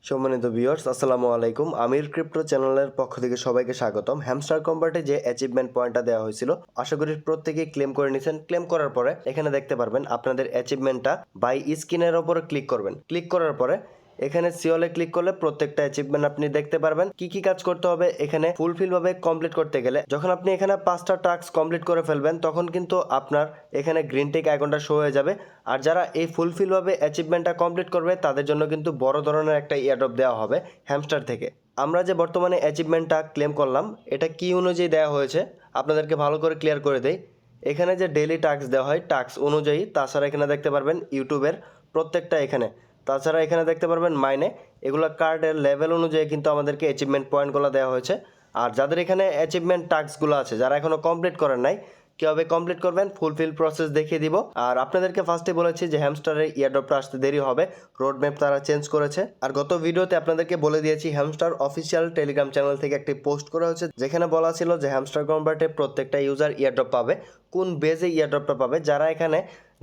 সম্মানিত ভিউয়ার্স আসসালামু আলাইকুম। আমির ক্রিপ্টো চ্যানেলের পক্ষ থেকে সবাইকে স্বাগতম। হ্যামস্টার কম্বাটে যে অ্যাচিভমেন্ট পয়েন্টটা দেওয়া হয়েছিল আশা করি প্রত্যেকেই ক্লেম করে নিয়েছেন। ক্লেম করার পরে এখানে দেখতে পারবেন আপনাদের অ্যাচিভমেন্টটা বাই স্ক্রিনের ওপরে ক্লিক করবেন। ক্লিক করার পরে এখানে সিওলে ক্লিক করলে প্রত্যেকটা অ্যাচিভমেন্ট আপনি দেখতে পারবেন। কি কি কাজ করতে হবে এখানে ফুলফিল ভাবে কমপ্লিট করতে গেলে যখন আপনি এখানে 5টা টাস্ক কমপ্লিট করে ফেলবেন তখন কিন্তু আপনার এখানে গ্রিন টিক আইকনটা শো হয়ে যাবে। আর যারা এই ফুলফিল ভাবে অ্যাচিভমেন্টটা কমপ্লিট করবে তাদের জন্য কিন্তু বড় ধরনের একটা ইয়ারড্রপ দেওয়া হবে হ্যামস্টার থেকে। আমরা যে বর্তমানে অ্যাচিভমেন্টটা ক্লেম করলাম এটা কি অনুযায়ী দেওয়া হয়েছে আপনাদেরকে ভালো করে ক্লিয়ার করে দেই। এখানে যে ডেইলি টাস্ক দেওয়া হয় টাস্ক অনুযায়ী, তাছাড়া এখানে দেখতে পারবেন ইউটিউবের প্রত্যেকটা এখানে, তাছাড়া এখানে দেখতে পারবেন মাইনে, এগুলো কার্ডের লেভেল অনুযায়ী কিন্তু আমাদেরকে অ্যাচিভমেন্ট পয়েন্টগুলো দেওয়া হয়েছে। আর যাদের এখানে অ্যাচিভমেন্ট টাস্কগুলো আছে যারা এখনও কমপ্লিট করেন নাই কীভাবে কমপ্লিট করবেন ফুলফিল প্রসেস দেখিয়ে দিব। আর আপনাদেরকে ফার্স্টে বলেছি যে হ্যামস্টারের ইয়ারড্রপটা আসতে দেরি হবে, রোড ম্যাপ তারা চেঞ্জ করেছে। আর গত ভিডিওতে আপনাদেরকে বলে দিয়েছি হ্যামস্টার অফিসিয়াল টেলিগ্রাম চ্যানেল থেকে একটি পোস্ট করা হয়েছে যেখানে বলা ছিল যে হ্যামস্টার কনভার্টে প্রত্যেকটা ইউজার ইয়ারড্রপ পাবে। কোন বেজে ইয়ারড্রপটা পাবে? যারা এখানে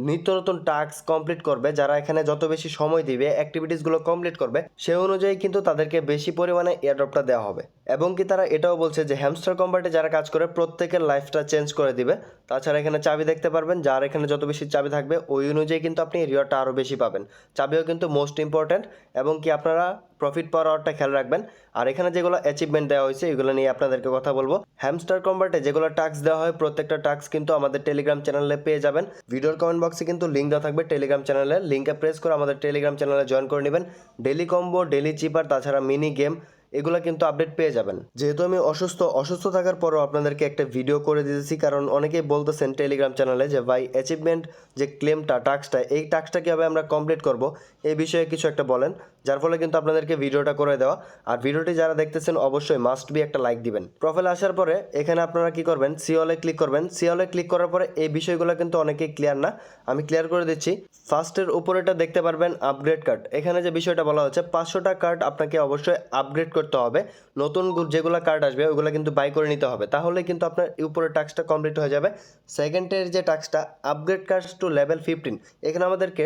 নিত্য নতুন টাস্ক কমপ্লিট করবে, যারা এখানে যত বেশি সময় দিবে অ্যাক্টিভিটিসগুলো কমপ্লিট করবে সে অনুযায়ী কিন্তু তাদেরকে বেশি পরিমাণে এয়ারড্রপটা দেওয়া হবে। এবং কি তারা এটাও বলছে যে হ্যামস্টার কম্বাটে যারা কাজ করে প্রত্যেকের লাইফটা চেঞ্জ করে দিবে। তাছাড়া এখানে চাবি দেখতে পারবেন, যার এখানে যত বেশি চাবি থাকবে ওই অনুযায়ী কিন্তু আপনি রিওয়ার্ডটা আরও বেশি পাবেন। চাবিও কিন্তু মোস্ট ইম্পর্ট্যান্ট। এবং কি আপনারা প্রফিট পাওয়ার আওয়ারটা খেয়াল রাখবেন। আর এখানে যেগুলো অ্যাচিভমেন্ট দেওয়া হয়েছে এগুলো নিয়ে আপনাদেরকে কথা বলবো। হ্যামস্টার কম্বাটে যেগুলো টাস্ক দেওয়া হয় প্রত্যেকটা টাস্ক কিন্তু আমাদের টেলিগ্রাম চ্যানেলে পেয়ে যাবেন। ভিডিওর কমেন্ট বক্সে কিন্তু লিঙ্ক দেওয়া থাকবে টেলিগ্রাম চ্যানেলের, লিঙ্কে প্রেস করে আমাদের টেলিগ্রাম চ্যানেলে জয়েন করে নেবেন। ডেলি কম্বো, ডেলি চিপার, তাছাড়া মিনি গেম এগুলো কিন্তু আপডেট পেয়ে যাবেন। যেহেতু আমি অসুস্থ থাকার পরও আপনাদেরকে একটা ভিডিও করে দিতেছি, কারণ অনেকেই বলতেছেন টেলিগ্রাম চ্যানেলে যে ভাই অ্যাচিভমেন্ট যে ক্লেমটা টাস্কটা এই টাস্কটা কীভাবে আমরা কমপ্লিট করব এই বিষয়ে কিছু একটা বলেন, যার ফলে কিন্তু আপনাদেরকে ভিডিওটা করে দেওয়া। আর ভিডিওটি যারা দেখতেছেন অবশ্যই মাস্ট বি একটা লাইক দিবেন। প্রোফাইলে আসার পরে এখানে আপনারা কি করবেন, সিওলে ক্লিক করবেন। সিওলে ক্লিক করার পরে এই বিষয়গুলো কিন্তু অনেকেই ক্লিয়ার না, আমি ক্লিয়ার করে দিচ্ছি। ফার্স্টের উপরেটা দেখতে পারবেন আপগ্রেড কার্ড। এখানে যে বিষয়টা বলা হচ্ছে 500টা কার্ড আপনাকে অবশ্যই আপগ্রেড করতে হবে। নতুন যেগুলো কার্ড আসবে ওইগুলো কিন্তু বাই করে নিতে হবে, তাহলে কিন্তু আপনার উপরের টাস্কটা কমপ্লিট হয়ে যাবে। সেকেন্ডের যে টাস্কটা আপগ্রেড কার্ডস টু লেভেল 15, এখানে আমাদেরকে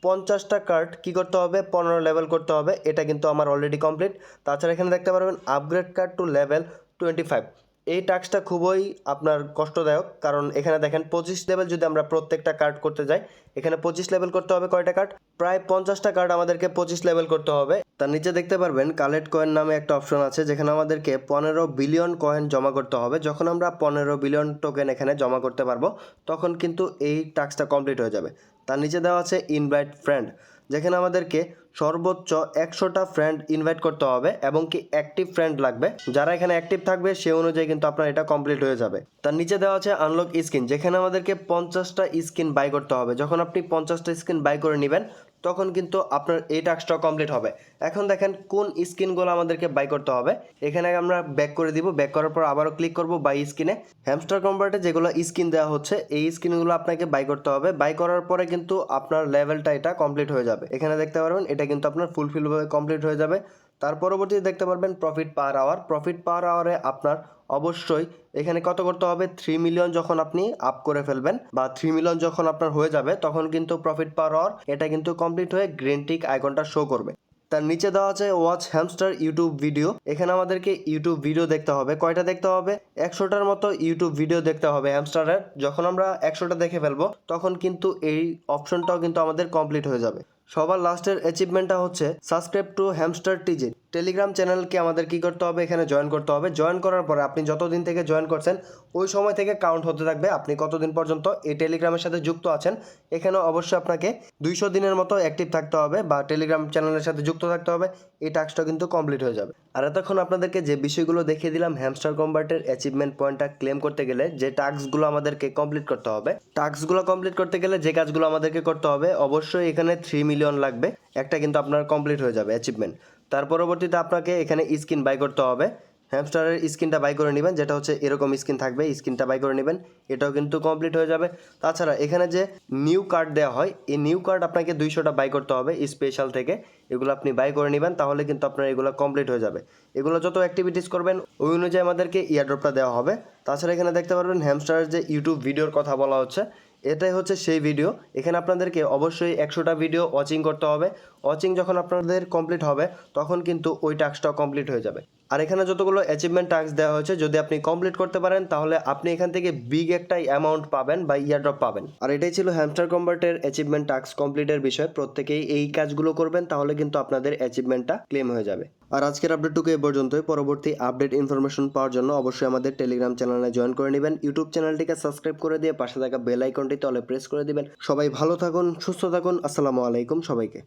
50টা কার্ড কী করতে হবে, 15 লেভেল করতে হবে। এটা কিন্তু আমার অলরেডি কমপ্লিট। তাছাড়া এখানে দেখতে পারবেন আপগ্রেড কার্ড টু লেভেল 25, এই টাস্কটা খুবই আপনার কষ্টদায়ক, কারণ এখানে দেখেন 25 লেভেল যদি আমরা প্রত্যেকটা কার্ড করতে যাই এখানে 25 লেভেল করতে হবে। কয়টা কার্ড? প্রায় 50টা কার্ড আমাদেরকে 25 লেভেল করতে হবে। তার নিচে দেখতে পারবেন কালেক্ট কয়েন নামে একটা অপশন আছে যেখানে আমাদেরকে 15 বিলিয়ন কয়েন জমা করতে হবে। যখন আমরা 15 বিলিয়ন টোকেন এখানে জমা করতে পারবো তখন কিন্তু এই টাস্কটা কমপ্লিট হয়ে যাবে। তার নিচে দেওয়া আছে ইনভাইট ফ্রেন্ড, যেখানে আমাদেরকে সর্বোচ্চ 100টা ফ্রেন্ড ইনভাইট করতে হবে এবং কি অ্যাক্টিভ ফ্রেন্ড লাগবে। যারা এখানে অ্যাক্টিভ থাকবে সে অনুযায়ী কিন্তু আপনার এটা কমপ্লিট হয়ে যাবে। তার নিচে দেওয়া আছে আনলক স্কিন, যেখানে আমাদেরকে 50টা স্কিন বাই করতে হবে। যখন আপনি 50টা স্কিন বাই করে নেবেন তখন কিন্তু আপনার এই টাস্কটা কমপ্লিট হবে। এখন দেখেন কোন স্কিনগুলো আমাদেরকে বাই করতে হবে। এখানে আমরা ব্যাক করে দিব, ব্যাক করার পর আবারও ক্লিক করব বাই স্কিনে। হ্যামস্টার কনভার্টে যেগুলো স্কিন দেওয়া হচ্ছে এই স্কিনগুলো আপনাকে বাই করতে হবে। বাই করার পরে কিন্তু আপনার লেভেলটা এটা কমপ্লিট হয়ে যাবে। এখানে দেখতে পারবেন এটা কিন্তু আপনার ফুলফিলভাবে কমপ্লিট হয়ে যাবে। তার পরবর্তীতে দেখতে পারবেন profit per hour. Profit per আওয়ারে আপনার অবশ্যই এখানে কত করতে হবে, 3 মিলিয়ন যখন আপনি আপ করে ফেলবেন বা 3 মিলিয়ন যখন আপনার হয়ে যাবে তখন কিন্তু প্রফিট পার আওয়ার এটা কিন্তু কমপ্লিট হয়ে গ্রিন টিক আইকনটা শো করবে। তার নিচে দেওয়া আছে ওয়াচ হ্যামস্টার ইউটিউব ভিডিও। এখানে আমাদেরকে ইউটিউব ভিডিও দেখতে হবে। কয়টা দেখতে হবে? 100টার মতো ইউটিউব ভিডিও দেখতে হবে হ্যামস্টারের। যখন আমরা 100টা দেখে ফেলবো তখন কিন্তু এই অপশনটাও কিন্তু আমাদের কমপ্লিট হয়ে যাবে। সবার লাস্টের অ্যাচিভমেন্টটা হচ্ছে সাবস্ক্রাইব টু হ্যামস্টার টিজি টেলিগ্রাম চ্যানেলকে আমাদের কি করতে হবে, এখানে জয়েন করতে হবে। জয়েন করার পরে আপনি যতদিন থেকে জয়েন করছেন ওই সময় থেকে কাউন্ট হতে থাকবে আপনি কতদিন পর্যন্ত এই টেলিগ্রামের সাথে যুক্ত আছেন। এখানে অবশ্যই আপনাকে 200 দিনের মতো অ্যাক্টিভ থাকতে হবে বা টেলিগ্রাম চ্যানেলের সাথে যুক্ত থাকতে হবে, এই টাস্কটা কিন্তু কমপ্লিট হয়ে যাবে। আর এতক্ষণ আপনাদেরকে যে বিষয়গুলো দেখিয়ে দিলাম হ্যামস্টার কনভার্টের অ্যাচিভমেন্ট পয়েন্টটা ক্লেম করতে গেলে যে টাস্কগুলো আমাদেরকে কমপ্লিট করতে হবে, টাস্কগুলো কমপ্লিট করতে গেলে যে কাজগুলো আমাদেরকে করতে হবে অবশ্যই এখানে 3 মিলিয়ন লাগবে, একটা কিন্তু আপনার কমপ্লিট হয়ে যাবে অ্যাচিভমেন্ট। তার পরবর্তীতে আপনাকে এখানে স্কিন বাই করতে হবে। হ্যামস্টারের স্কিনটা বাই করে নেবেন, যেটা হচ্ছে এরকম স্কিন থাকবে, স্কিনটা বাই করে নেবেন, এটাও কিন্তু কমপ্লিট হয়ে যাবে। তাছাড়া এখানে যে নিউ কার্ড দেওয়া হয় এই নিউ কার্ড আপনাকে 200টা বাই করতে হবে স্পেশাল থেকে, এগুলো আপনি বাই করে নেবেন তাহলে কিন্তু আপনার এগুলো কমপ্লিট হয়ে যাবে। এগুলো যত অ্যাক্টিভিটিস করবেন ওই অনুযায়ী আমাদেরকে ইয়ারড্রপটা দেওয়া হবে। তাছাড়া এখানে দেখতে পারবেন হ্যামস্টারের যে ইউটিউব ভিডিওর কথা বলা হচ্ছে এটাই হচ্ছে সেই ভিডিও। এখানে আপনাদেরকে অবশ্যই 100টা ভিডিও ওয়াচিং করতে হবে। ওয়াচিং যখন আপনাদের কমপ্লিট হবে তখন কিন্তু ওই টাস্কটাও কমপ্লিট হয়ে যাবে। আর এখানে যতগুলো অ্যাচিভমেন্ট টাস্ক দেওয়া হয়েছে যদি আপনি কমপ্লিট করতে পারেন তাহলে আপনি এখান থেকে বিগ একটা অ্যামাউন্ট পাবেন বা ইয়ারড্রপ পাবেন। আর এটাই ছিল হ্যামস্টার কম্বার্টের অ্যাচিভমেন্ট টাস্ক কমপ্লিটের বিষয়। প্রত্যেকেই এই কাজগুলো করবেন তাহলে কিন্তু আপনাদের অ্যাচিভমেন্টটা ক্লেম হয়ে যাবে। আর আজকের আপডেটটুকু এ পর্যন্তই। পরবর্তী আপডেট ইনফরমেশন পাওয়ার জন্য অবশ্যই আমাদের টেলিগ্রাম চ্যানেলে জয়েন করে নেবেন। ইউটিউব চ্যানেলটিকে সাবস্ক্রাইব করে দিয়ে পাশে থাকা বেল আইকনটি তলে প্রেস করে দিবেন। সবাই ভালো থাকুন, সুস্থ থাকুন। আসসালামু আলাইকুম সবাইকে।